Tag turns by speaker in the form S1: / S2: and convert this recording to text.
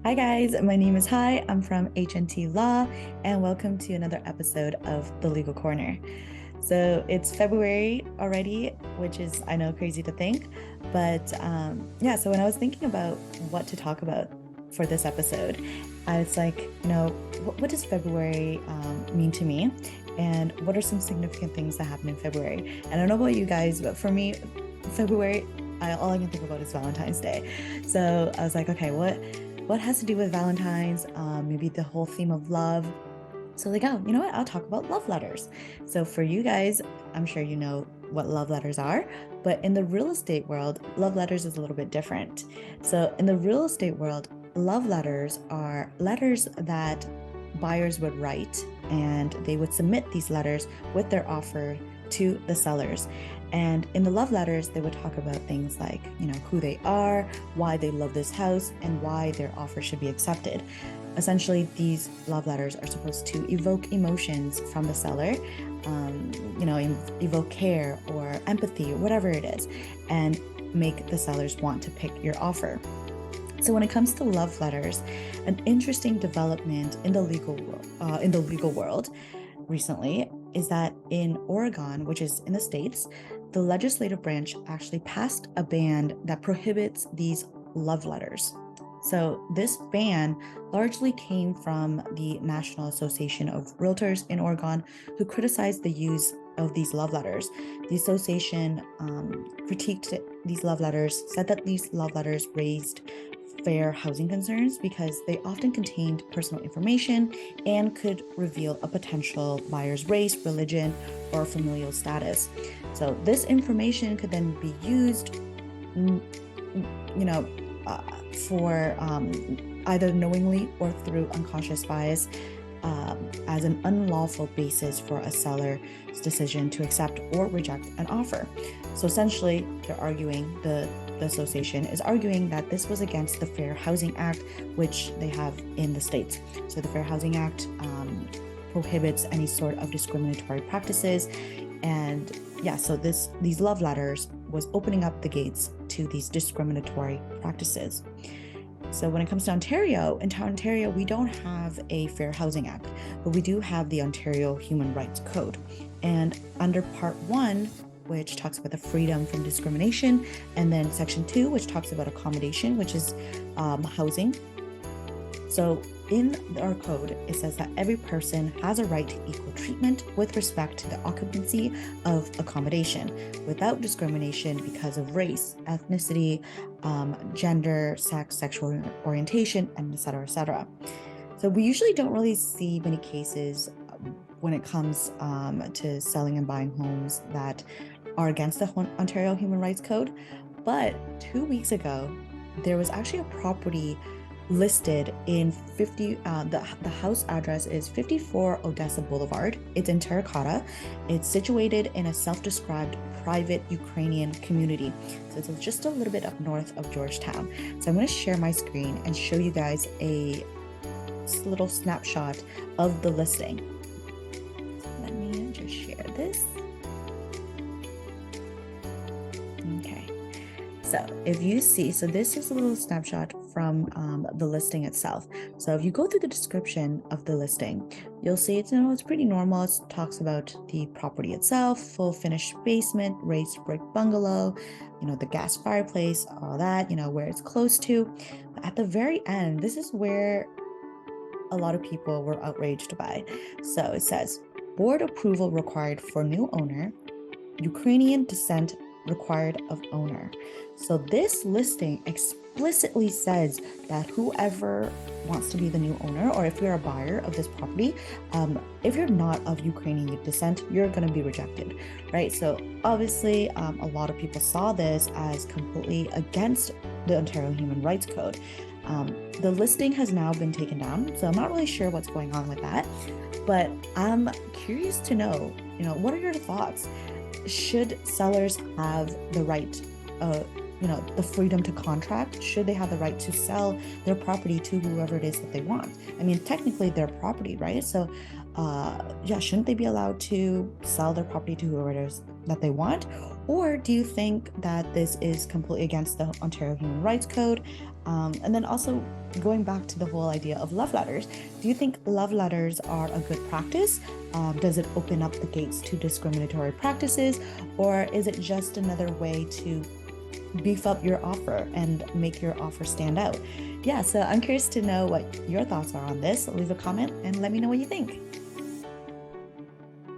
S1: Hi guys, my name is Hai. I'm from HNT Law, and welcome to another episode of The Legal Corner. So it's February already, which is, I know, crazy to think, but yeah. So when I was thinking about what to talk about for this episode, I was like, what does February mean to me, and what are some significant things that happen in February? And I don't know about you guys, but for me, February, all I can think about is Valentine's Day. So I was like, okay, what has to do with Valentine's? Maybe the whole theme of love. So like, oh, you know what? I'll talk about love letters. So for you guys, I'm sure you know what love letters are, but in the real estate world, love letters is a little bit different. So in the real estate world, love letters are letters that buyers would write, and they would submit these letters with their offer to the sellers. And in the love letters, they would talk about things like, who they are, why they love this house, and why their offer should be accepted. Essentially, these love letters are supposed to evoke emotions from the seller, evoke care or empathy or whatever it is, and make the sellers want to pick your offer. So when it comes to love letters, an interesting development in the legal world recently is that in Oregon, which is in the States, the legislative branch actually passed a ban that prohibits these love letters. So this ban largely came from the National Association of Realtors in Oregon, who criticized the use of these love letters. The association critiqued these love letters, said that these love letters raised fair housing concerns because they often contained personal information and could reveal a potential buyer's race, religion, or familial status. So this information could then be used, for either knowingly or through unconscious bias as an unlawful basis for a seller's decision to accept or reject an offer. So essentially, the association is arguing that this was against the Fair Housing Act, which they have in the States. So the Fair Housing Act prohibits any sort of discriminatory practices. And yeah, so these love letters was opening up the gates to these discriminatory practices. So when it comes to Ontario, in Ontario, we don't have a Fair Housing Act, but we do have the Ontario Human Rights Code. And under Part 1, which talks about the freedom from discrimination, and then Section 2, which talks about accommodation, which is housing. So in our code, it says that every person has a right to equal treatment with respect to the occupancy of accommodation without discrimination because of race, ethnicity, gender, sex, sexual orientation, and et cetera, et cetera. So we usually don't really see many cases when it comes to selling and buying homes that are against the Ontario Human Rights Code. But 2 weeks ago, there was actually a property listed in the house address is 54 Odessa Boulevard. It's in Terracotta. It's situated in a self-described private Ukrainian community. So it's just a little bit up north of Georgetown. So I'm going to share my screen and show you guys a little snapshot of the listing. Let me just share this. Okay. So if you see, so this is a little snapshot from the listing itself. So if you go through the description of the listing, you'll see it's pretty normal. It talks about the property itself, full finished basement, raised brick bungalow, the gas fireplace, all that, where it's close to. But at the very end, this is where a lot of people were outraged by. So it says, board approval required for new owner, Ukrainian descent required of owner. So this listing explicitly says that whoever wants to be the new owner, or if you're a buyer of this property, if you're not of Ukrainian descent, you're going to be rejected, right? So obviously, a lot of people saw this as completely against the Ontario Human Rights Code. The listing has now been taken down, so I'm not really sure what's going on with that, but I'm curious to know, what are your thoughts? Should sellers have the right, the freedom to contract? Should they have the right to sell their property to whoever it is that they want? I mean, technically their property, right? So, shouldn't they be allowed to sell their property to whoever it is that they want? Or do you think that this is completely against the Ontario Human Rights Code? And then also going back to the whole idea of love letters, do you think love letters are a good practice? Does it open up the gates to discriminatory practices, or is it just another way to beef up your offer and make your offer stand out? Yeah, so I'm curious to know what your thoughts are on this. Leave a comment and let me know what you think.